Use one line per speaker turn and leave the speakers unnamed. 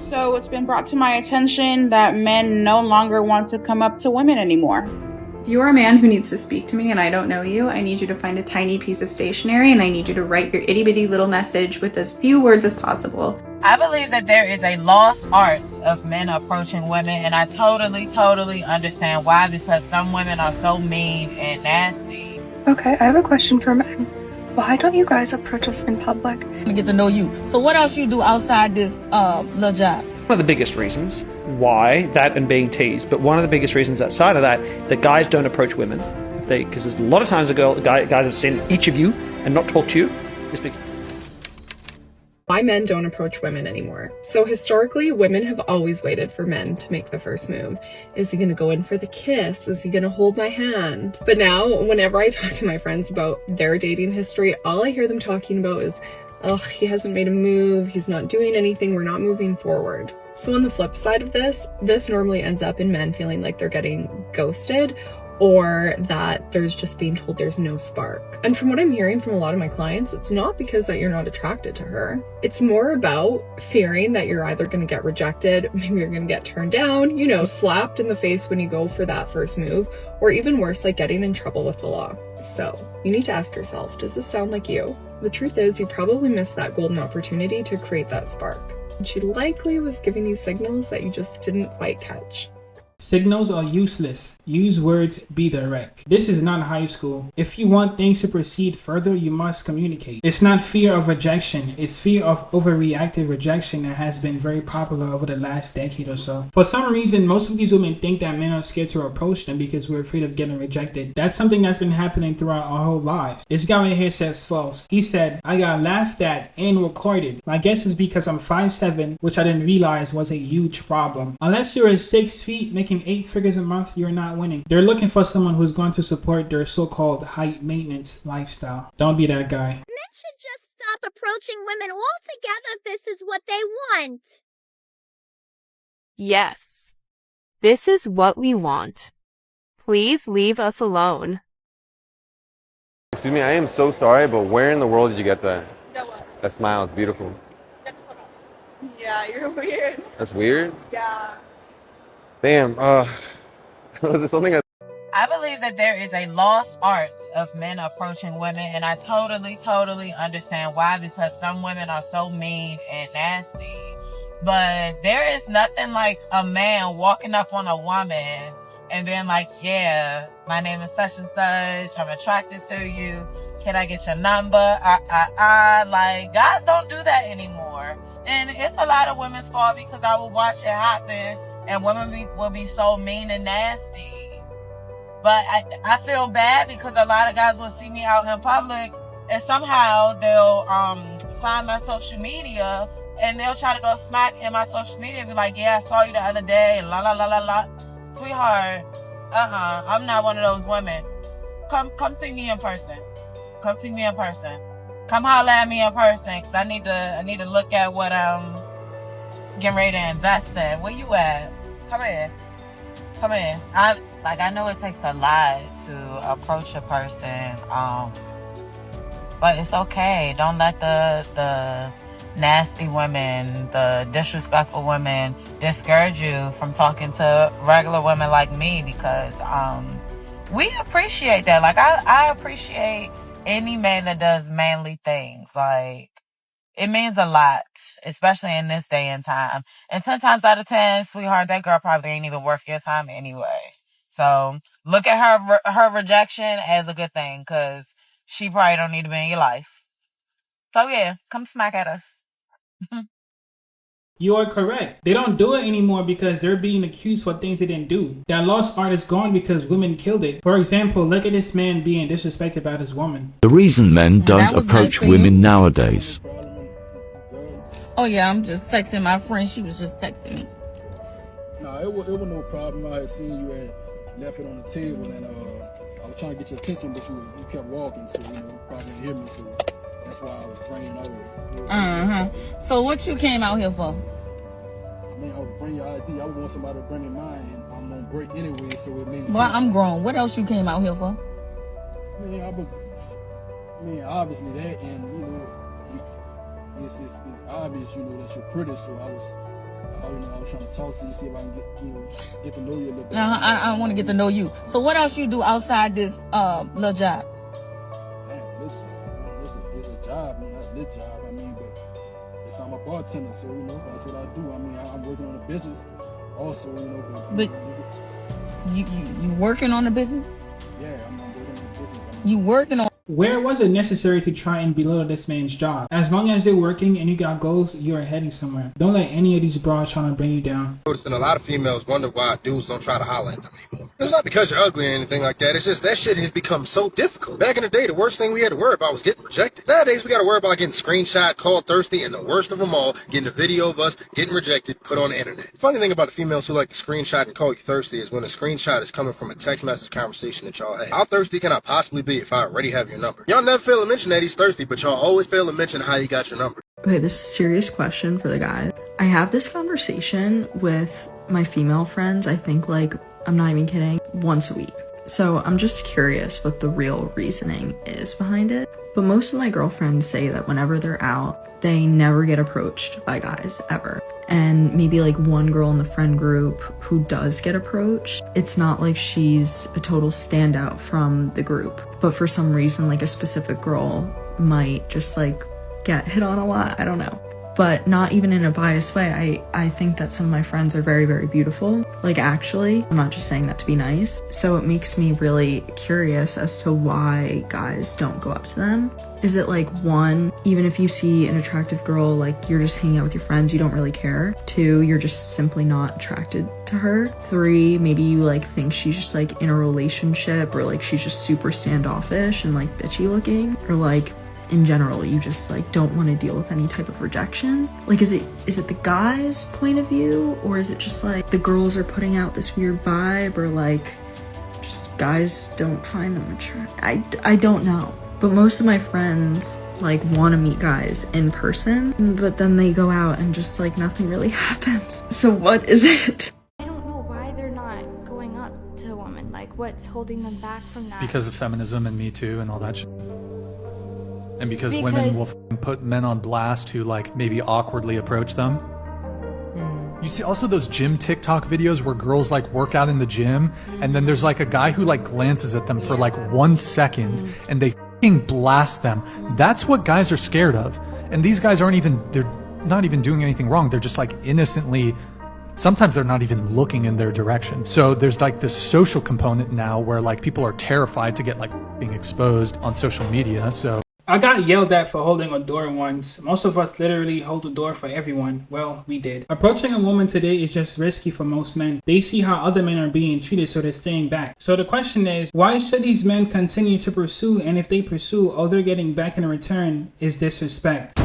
So it's been brought to my attention that men no longer want to come up to women anymore.
If you are a man who needs to speak to me and I don't know you, I need you to find a tiny piece of stationery and I need you to write your itty bitty little message with as few words as possible.
I believe that there is a lost art of men approaching women, and I totally understand why, because some women are so mean and nasty.
Okay, I have a question for men. Why don't you guys approach us in public?
To get to know you. So what else you do outside this little job?
One of the biggest reasons why that and being teased, but one of the biggest reasons outside of that guys don't approach women, because there's a lot of times guys have seen each of you and not talk to you. Is because
Why men don't approach women anymore. So historically, women have always waited for men to make the first move. Is he gonna go in for the kiss? Is he gonna hold my hand? But now, whenever I talk to my friends about their dating history, all I hear them talking about is, oh, he hasn't made a move, he's not doing anything, we're not moving forward. So on the flip side of this normally ends up in men feeling like they're getting ghosted, or that there's just being told there's no spark. And from what I'm hearing from a lot of my clients, it's not because that you're not attracted to her. It's more about fearing that you're either gonna get rejected, maybe you're gonna get turned down, you know, slapped in the face when you go for that first move, or even worse, like getting in trouble with the law. So you need to ask yourself, does this sound like you? The truth is, you probably missed that golden opportunity to create that spark. And she likely was giving you signals that you just didn't quite catch.
Signals are useless. Use words, be direct. This is not high school. If you want things to proceed further, you must communicate. It's not fear of rejection. It's fear of overreactive rejection that has been very popular over the last decade or so. For some reason, most of these women think that men are scared to approach them because we're afraid of getting rejected. That's something that's been happening throughout our whole lives. This guy right here says false. He said, I got laughed at and recorded. My guess is because I'm 5'7", which I didn't realize was a huge problem. Unless you're 6 feet, making 8 figures a month, you're not winning. They're looking for someone who's going to support their so-called high maintenance lifestyle. Don't be that guy.
Men should just stop approaching women altogether if this is what they want.
Yes. This is what we want. Please leave us alone.
Excuse me, I am so sorry, but where in the world did you get that? That smile, it's beautiful.
Yeah, you're weird.
That's weird?
Yeah.
Damn, was it something
I believe that there is a lost art of men approaching women, and I totally understand why, because some women are so mean and nasty. But there is nothing like a man walking up on a woman and being like, yeah, my name is such and such, I'm attracted to you, can I get your number? Like, guys don't do that anymore. And it's a lot of women's fault, because I will watch it happen and women will be so mean and nasty. But I feel bad, because a lot of guys will see me out in public and somehow they'll find my social media and they'll try to go smack in my social media and be like, yeah, I saw you the other day, and la la la la la. Sweetheart, I'm not one of those women. Come see me in person. Come see me in person. Come holler at me in person, because I need to look at what I'm getting ready to invest in. Where you at? Come in. I know it takes a lot to approach a person, but it's okay. Don't let the nasty women, the disrespectful women discourage you from talking to regular women like me, because we appreciate that. Like, I appreciate any man that does manly things. Like, it means a lot, especially in this day and time. And 10 times out of 10, sweetheart, that girl probably ain't even worth your time anyway. So look at her rejection as a good thing, because she probably don't need to be in your life. So yeah, come smack at us.
You are correct. They don't do it anymore because they're being accused for things they didn't do. That lost art is gone because women killed it. For example, look at this man being disrespected by this woman.
The reason men don't approach women nowadays.
Oh yeah, I'm just texting my friend. She was just texting me.
No, it was no problem. I had seen you had left it on the table, and I was trying to get your attention, but you kept walking, so you probably didn't hear me. So that's why I was bringing over.
So what you came out here for?
I mean, I was bringing your ID. I would want somebody to bring in mine, and I'm on break anyway, so it makes sense.
Well, I'm grown. What else you came out here for?
I mean, obviously that, and it's obvious, that you're pretty. So I was I was trying to talk to you, see if I can get to know you a little bit.
I want to get to know you. So what else you do outside this little job?
Man, little job. It's a job, man. Not little job. I mean, but it's I'm a bartender, so that's what I do. I mean, I'm working on a business, also,
But you working on the business?
Yeah, I'm working on a business.
You working on.
Where was it necessary to try and belittle this man's job? As long as they're working and you got goals, you are heading somewhere. Don't let any of these bras trying to bring you down.
And a lot of females wonder why dudes don't try to holler at them anymore. It's not because you're ugly or anything like that. It's just that shit has become so difficult. Back in the day, the worst thing we had to worry about was getting rejected. Nowadays, we got to worry about getting screenshot, called thirsty, and the worst of them all, getting a video of us getting rejected, put on the internet. The funny thing about the females who like to screenshot and call you thirsty is when a screenshot is coming from a text message conversation that y'all had. How thirsty can I possibly be if I already have your number? Y'all never fail to mention that he's thirsty, but y'all always fail to mention how he got your number.
Okay, this is a serious question for the guys. I have this conversation with my female friends, I think I'm not even kidding, once a week. So I'm just curious what the real reasoning is behind it. But most of my girlfriends say that whenever they're out, they never get approached by guys, ever. And maybe one girl in the friend group who does get approached, it's not like she's a total standout from the group. But for some reason, a specific girl might just get hit on a lot, I don't know. But not even in a biased way. I think that some of my friends are very, very beautiful. Actually, I'm not just saying that to be nice. So it makes me really curious as to why guys don't go up to them. Is it one, even if you see an attractive girl, you're just hanging out with your friends, you don't really care? 2, you're just simply not attracted to her? 3, maybe you think she's just in a relationship, or she's just super standoffish and bitchy looking, or in general, you just don't want to deal with any type of rejection. Is it the guy's point of view, or is it just the girls are putting out this weird vibe, or just guys don't find them attractive? I don't know. But most of my friends want to meet guys in person, but then they go out and just nothing really happens. So what is it?
I don't know why they're not going up to a woman. What's holding them back from that?
Because of feminism and Me Too and all that shit. And because women will put men on blast who maybe awkwardly approach them. You see also those gym TikTok videos where girls work out in the gym, and then there's a guy who glances at them for 1 second and they fucking blast them. That's what guys are scared of. And these guys they're not even doing anything wrong. They're just innocently, sometimes they're not even looking in their direction. So there's this social component now where people are terrified to get being exposed on social media. So
I got yelled at for holding a door once. Most of us literally hold the door for everyone. Well, we did. Approaching a woman today is just risky for most men. They see how other men are being treated, so they're staying back. So the question is, why should these men continue to pursue? And if they pursue, all they're getting back in return is disrespect.